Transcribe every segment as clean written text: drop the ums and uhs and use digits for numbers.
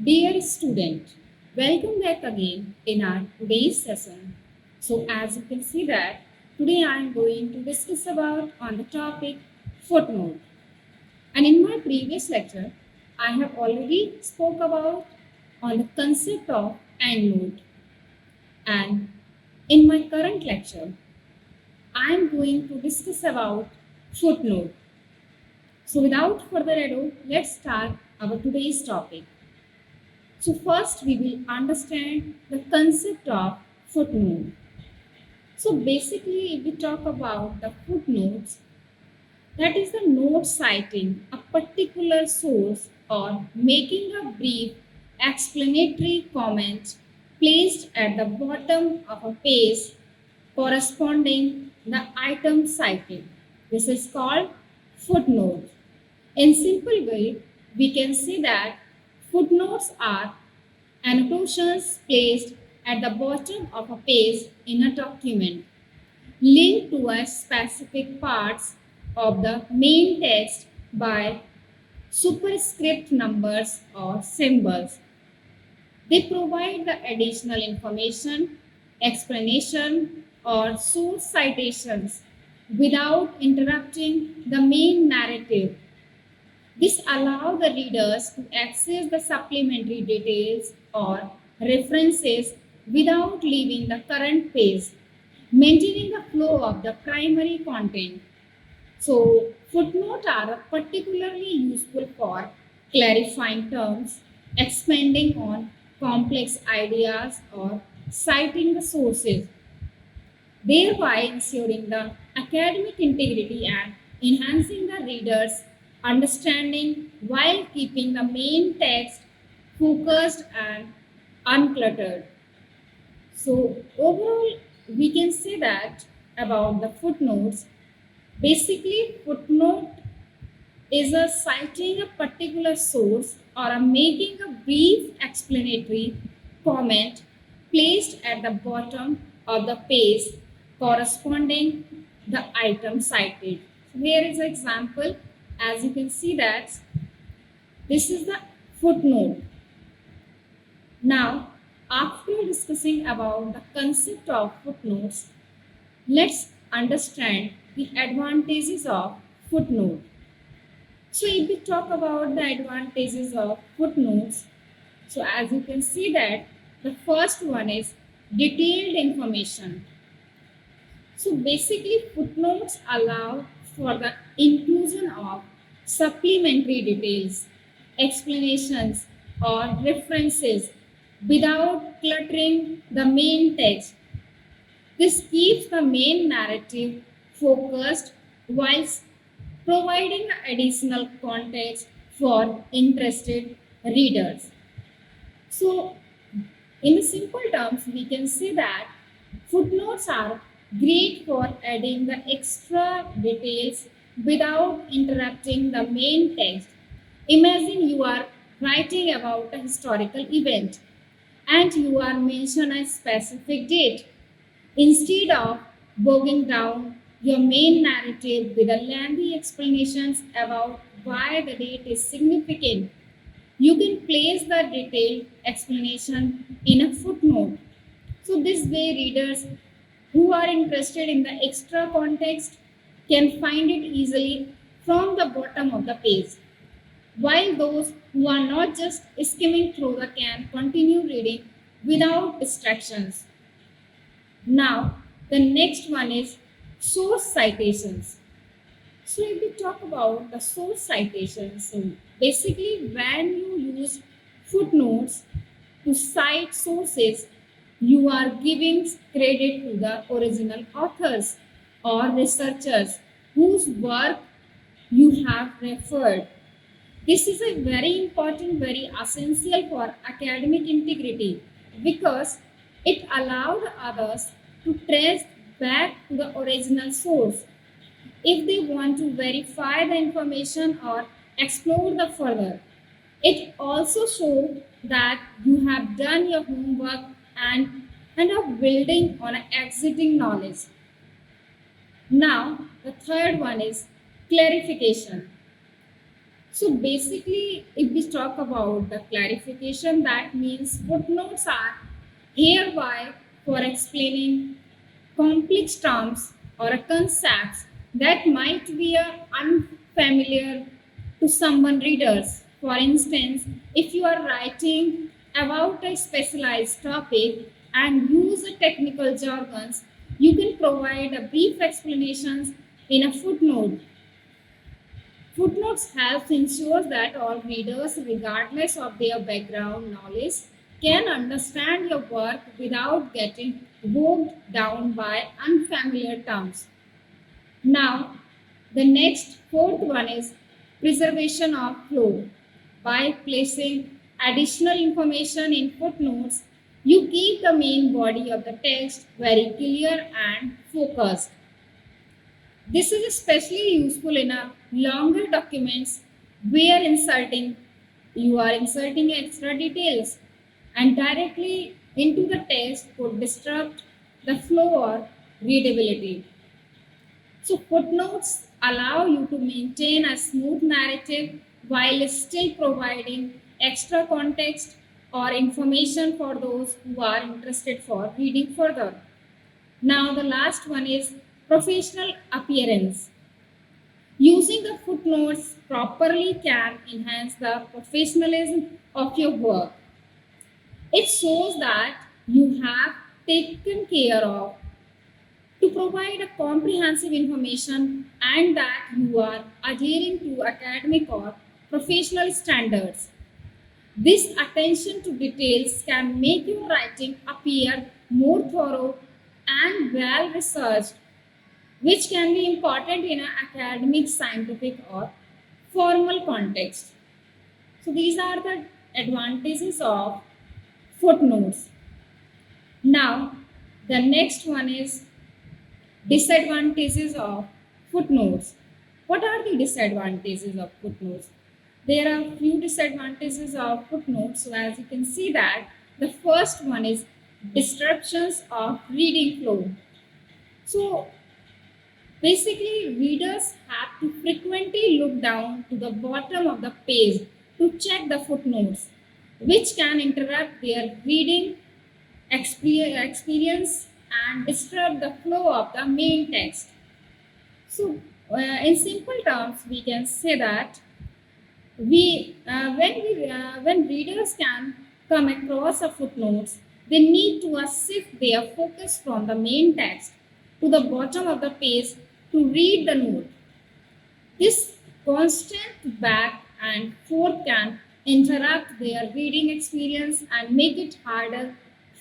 Dear student, welcome back again in our today's session. So as you can see that today I am going to discuss about on the topic footnote. And in my previous lecture, I have already spoke about on the concept of endnote. And in my current lecture, I am going to discuss about footnote. So without further ado, let's start our today's topic. So first we will understand the concept of footnote. So basically if we talk about the footnotes, that is the note citing a particular source or making a brief explanatory comment placed at the bottom of a page corresponding the item cited. This is called footnote. In simple way, we can see that footnotes are annotations placed at the bottom of a page in a document linked to a specific parts of the main text by superscript numbers or symbols. They provide the additional information, explanation, or source citations without interrupting the main narrative. This allows the readers to access the supplementary details or references without leaving the current page, maintaining the flow of the primary content. So, footnotes are particularly useful for clarifying terms, expanding on complex ideas, or citing the sources, thereby ensuring the academic integrity and enhancing the reader's understanding while keeping the main text focused and uncluttered. So, overall, we can say that about the footnotes. Basically, footnote is a citing a particular source or a making a brief explanatory comment placed at the bottom of the page corresponding the item cited. So here is an example. As you can see that this is the footnote. Now, after discussing about the concept of footnotes, let's understand the advantages of footnote. So if we talk about the advantages of footnotes, so as you can see that the first one is detailed information. So basically footnotes allow for the inclusion of supplementary details, explanations or references without cluttering the main text. This keeps the main narrative focused whilst providing additional context for interested readers. So, in the simple terms, we can say that footnotes are great for adding the extra details without interrupting the main text. Imagine you are writing about a historical event and you are mention a specific date. Instead of bogging down your main narrative with a lengthy explanations about why the date is significant, you can place the detailed explanation in a footnote. So, this way, readers who are interested in the extra context can find it easily from the bottom of the page, while those who are not just skimming through the can continue reading without distractions. Now, the next one is source citations. So, if we talk about the source citations, so basically, when you use footnotes to cite sources, you are giving credit to the original authors or researchers whose work you have referred. This is a very important, very essential for academic integrity because it allowed others to trace back to the original source if they want to verify the information or explore the further. It also shows that you have done your homework and are building on existing knowledge. Now, the third one is clarification. So basically, if we talk about the clarification, that means footnotes are hereby for explaining complex terms or concepts that might be unfamiliar to someone readers. For instance, if you are writing about a specialized topic and use a technical jargons, you can provide a brief explanations in a footnote. Footnotes help ensure that all readers, regardless of their background knowledge, can understand your work without getting bogged down by unfamiliar terms. Now, the next fourth one is preservation of flow. By placing additional information in footnotes, you keep the main body of the text very clear and focused. This is especially useful in a longer documents where you are inserting extra details and directly into the text could disrupt the flow or readability. So footnotes allow you to maintain a smooth narrative while still providing extra context or information for those who are interested for reading further. Now the last one is professional appearance. Using the footnotes properly can enhance the professionalism of your work. It shows that you have taken care of to provide a comprehensive information and that you are adhering to academic or professional standards. This attention to details can make your writing appear more thorough and well researched, which can be important in an academic, scientific, or formal context. So, these are the advantages of footnotes. Now, the next one is disadvantages of footnotes. What are the disadvantages of footnotes? There are few disadvantages of footnotes. So, as you can see that the first one is disruptions of reading flow. So, basically, readers have to frequently look down to the bottom of the page to check the footnotes, which can interrupt their reading experience and disturb the flow of the main text. So, in simple terms, we can say that when readers can come across a footnotes, they need to shift their focus from the main text to the bottom of the page to read the note. This constant back and forth can interrupt their reading experience and make it harder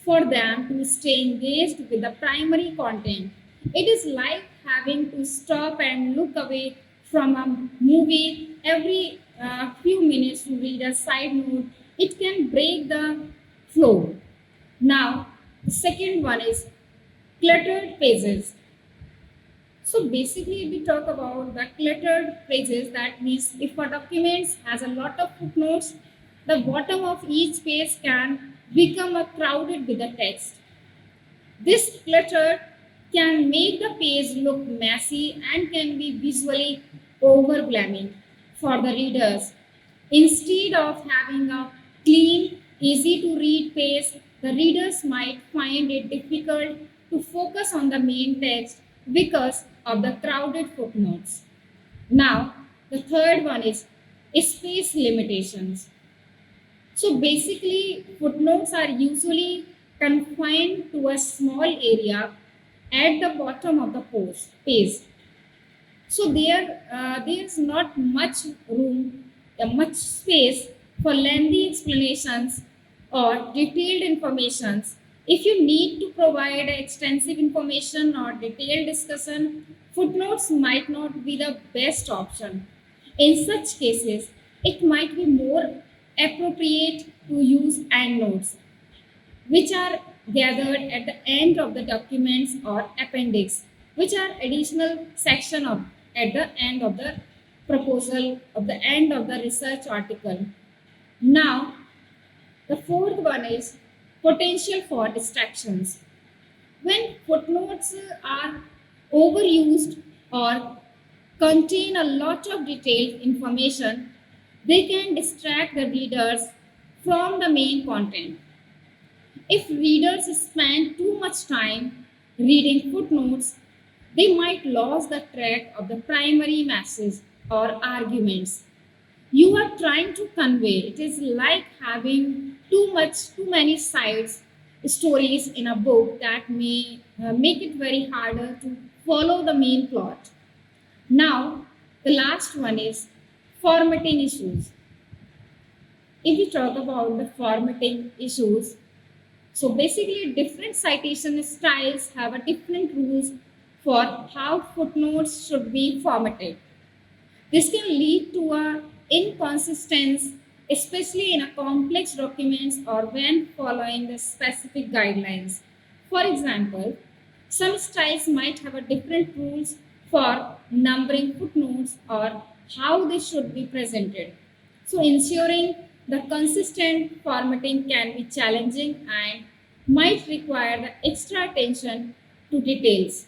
for them to stay engaged with the primary content. It is like having to stop and look away from a movie every few minutes to read a side note. It can break the flow. Now, the second one is cluttered pages. So basically, if we talk about the cluttered pages, that means if a document has a lot of footnotes, the bottom of each page can become a crowded with the text. This clutter can make the page look messy and can be visually overwhelming for the readers. Instead of having a clean, easy to read page, the readers might find it difficult to focus on the main text because of the crowded footnotes. Now, the third one is space limitations. So basically, footnotes are usually confined to a small area at the bottom of the page. So there's not much room, much space for lengthy explanations or detailed informations. If you need to provide extensive information or detailed discussion, footnotes might not be the best option. In such cases, it might be more appropriate to use endnotes, which are gathered at the end of the documents or appendix, which are additional section of at the end of the proposal of the end of the research article. Now, the fourth one is potential for distractions. When footnotes are overused or contain a lot of detailed information, They can distract the readers from the main content. If readers spend too much time reading footnotes, they might lose the track of the primary message or arguments you are trying to convey. It is like having too many sides stories in a book that may make it very harder to follow the main plot. Now, the last one is formatting issues. If we talk about the formatting issues, so basically different citation styles have a different rules for how footnotes should be formatted. This can lead to a inconsistency, especially in a complex documents or when following the specific guidelines. For example, some styles might have a different rules for numbering footnotes or how they should be presented. So ensuring the consistent formatting can be challenging and might require the extra attention to details.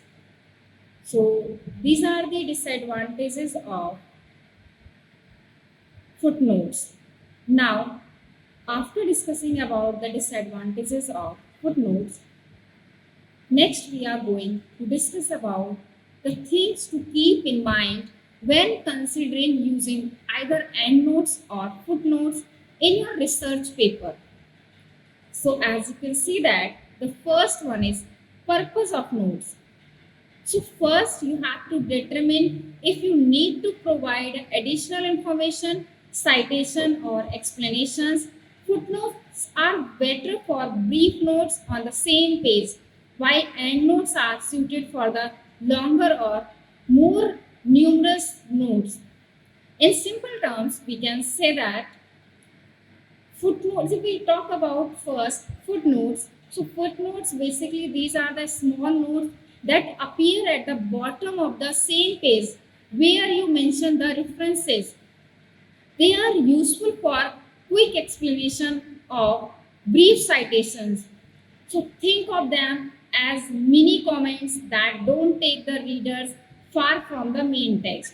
So these are the disadvantages of footnotes. Now, after discussing about the disadvantages of footnotes, next we are going to discuss about the things to keep in mind when considering using either endnotes or footnotes in your research paper. So as you can see that the first one is purpose of notes. So first you have to determine if you need to provide additional information, citation or explanations. Footnotes are better for brief notes on the same page, while endnotes are suited for the longer or more numerous notes. In simple terms, we can say that footnotes, if we talk about first footnotes, so footnotes basically these are the small notes that appear at the bottom of the same page where you mention the references. They are useful for quick explanation of brief citations. So think of them as mini comments that don't take the readers far from the main text.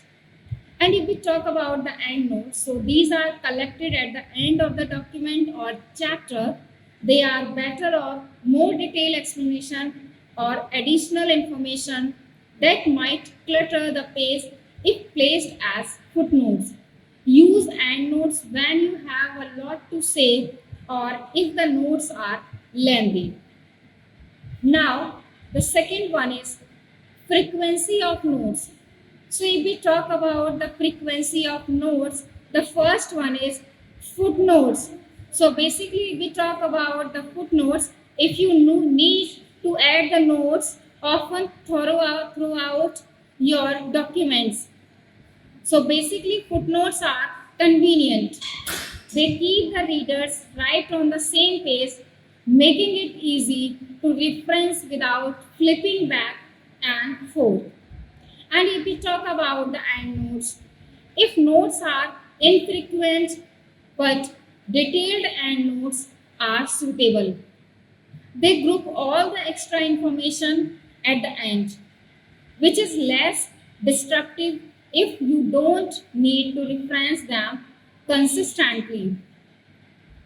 And if we talk about the endnotes, so these are collected at the end of the document or chapter. They are better or more detailed explanation or additional information that might clutter the page if placed as footnotes. Use endnotes when you have a lot to say or if the notes are lengthy. Now, the second one is frequency of notes. So if we talk about the frequency of notes, the first one is footnotes. So basically, if we talk about the footnotes, if you need to add the notes often throughout your documents. So basically, footnotes are convenient. They keep the readers right on the same page, making it easy to reference without flipping back and forth. And if we talk about the endnotes, if notes are infrequent but detailed endnotes are suitable, they group all the extra information at the end, which is less destructive if you don't need to reference them consistently.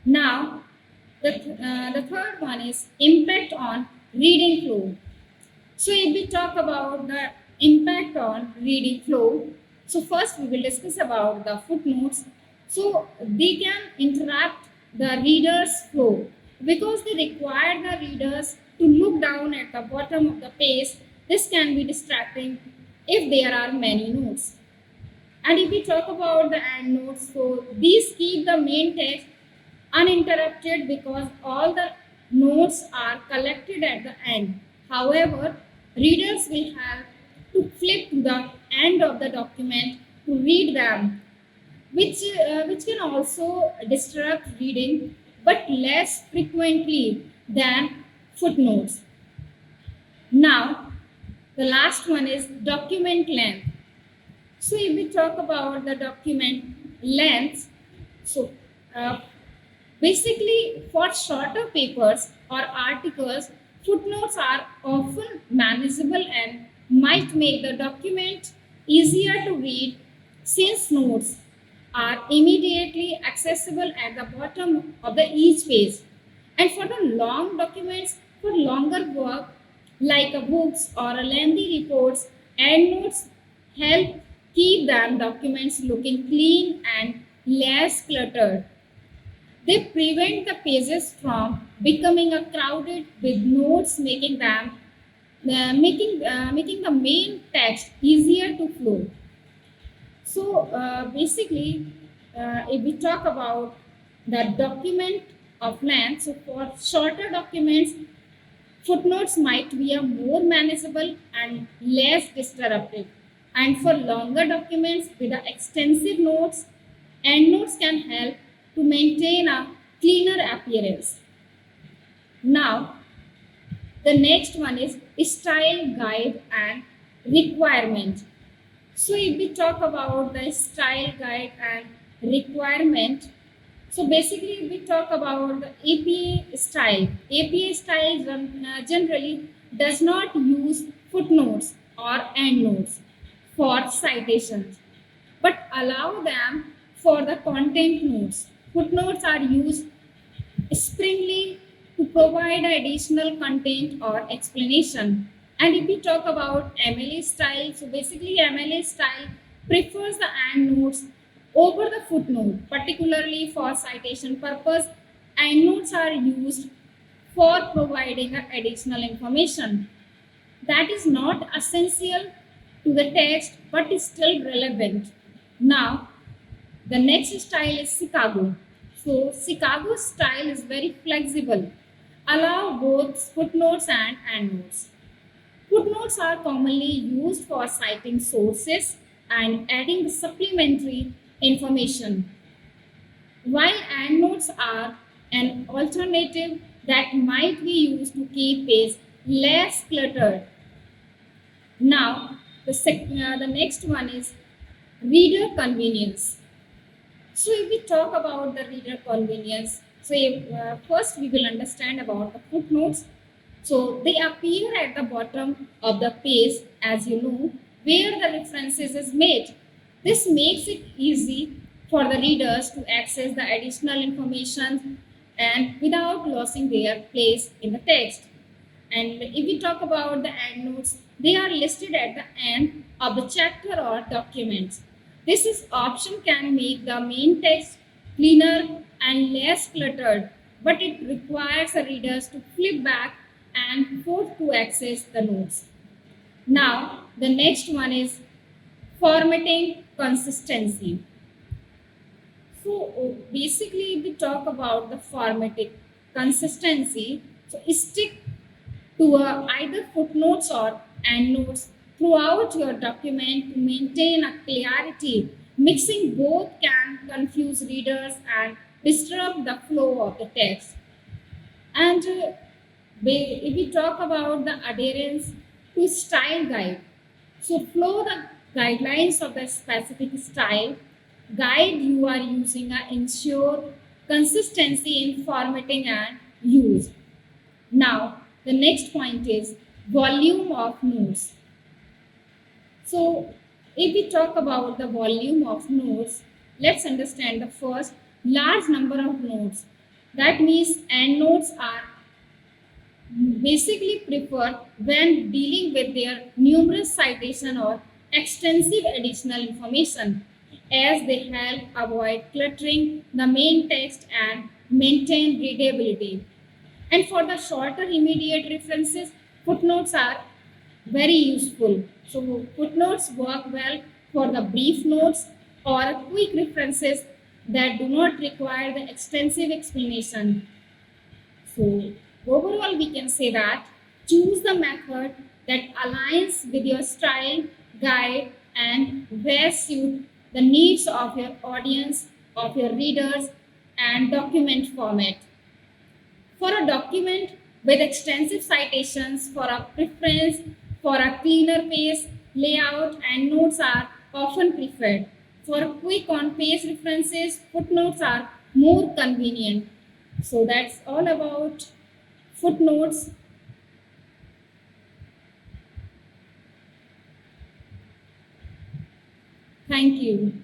Now, the third one is impact on reading flow. So if we talk about the impact on reading flow, so first we will discuss about the footnotes. So they can interrupt the reader's flow because they require the readers to look down at the bottom of the page. This can be distracting if there are many notes. And if we talk about the endnotes, so these keep the main text uninterrupted because all the notes are collected at the end. However, readers will have to flip to the end of the document to read them, which can also disrupt reading but less frequently than footnotes. Now, the last one is document length. So if we talk about the document length, so uh, basically for shorter papers or articles, footnotes are often manageable and might make the document easier to read since notes are immediately accessible at the bottom of the each page. And for the long documents, for longer work like a books or a lengthy reports, endnotes help keep them documents looking clean and less cluttered. They prevent the pages from becoming a crowded with notes, making the main text easier to flow. So basically, if we talk about the document of length, so for shorter documents, footnotes might be a more manageable and less disruptive. And for longer documents with the extensive notes, endnotes can help to maintain a cleaner appearance. Now, the next one is style guide and requirement. So if we talk about the style guide and requirement, so basically if we talk about the APA style. APA style generally does not use footnotes or endnotes for citations, but allow them for the content notes. Footnotes are used springly to provide additional content or explanation. And if we talk about MLA style, so basically MLA style prefers the endnotes over the footnote, particularly for citation purpose. Endnotes are used for providing additional information that is not essential to the text but is still relevant. Now, the next style is Chicago. So Chicago style is very flexible, allow both footnotes and endnotes. Footnotes are commonly used for citing sources and adding supplementary information, while endnotes are an alternative that might be used to keep page less cluttered. Now, the next one is reader convenience. So if we talk about the reader convenience, so first we will understand about the footnotes. So they appear at the bottom of the page, as you know, where the references is made. This makes it easy for the readers to access the additional information and without losing their place in the text. And if we talk about the endnotes, they are listed at the end of the chapter or documents. This is option can make the main text cleaner and less cluttered, but it requires the readers to flip back and forth to access the notes. Now, the next one is formatting consistency. So basically, we talk about the formatting consistency. So stick to either footnotes or endnotes throughout your document to maintain a clarity. Mixing both can confuse readers and disrupt the flow of the text. And if we talk about the adherence to style guide, so follow the guidelines of the specific style guide you are using and ensure consistency in formatting and use. Now, the next point is volume of notes. So, if we talk about the volume of notes, let's understand the first large number of notes. That means endnotes are basically preferred when dealing with their numerous citation or extensive additional information, as they help avoid cluttering the main text and maintain readability. And for the shorter immediate references, footnotes are very useful. So footnotes work well for the brief notes or quick references that do not require the extensive explanation. So overall, we can say that choose the method that aligns with your style, guide, and best suit the needs of your audience, of your readers, and document format. For a document with extensive citations, for a preference for a cleaner page layout, and notes are often preferred. For quick on page references, footnotes are more convenient. So that's all about footnotes. Thank you.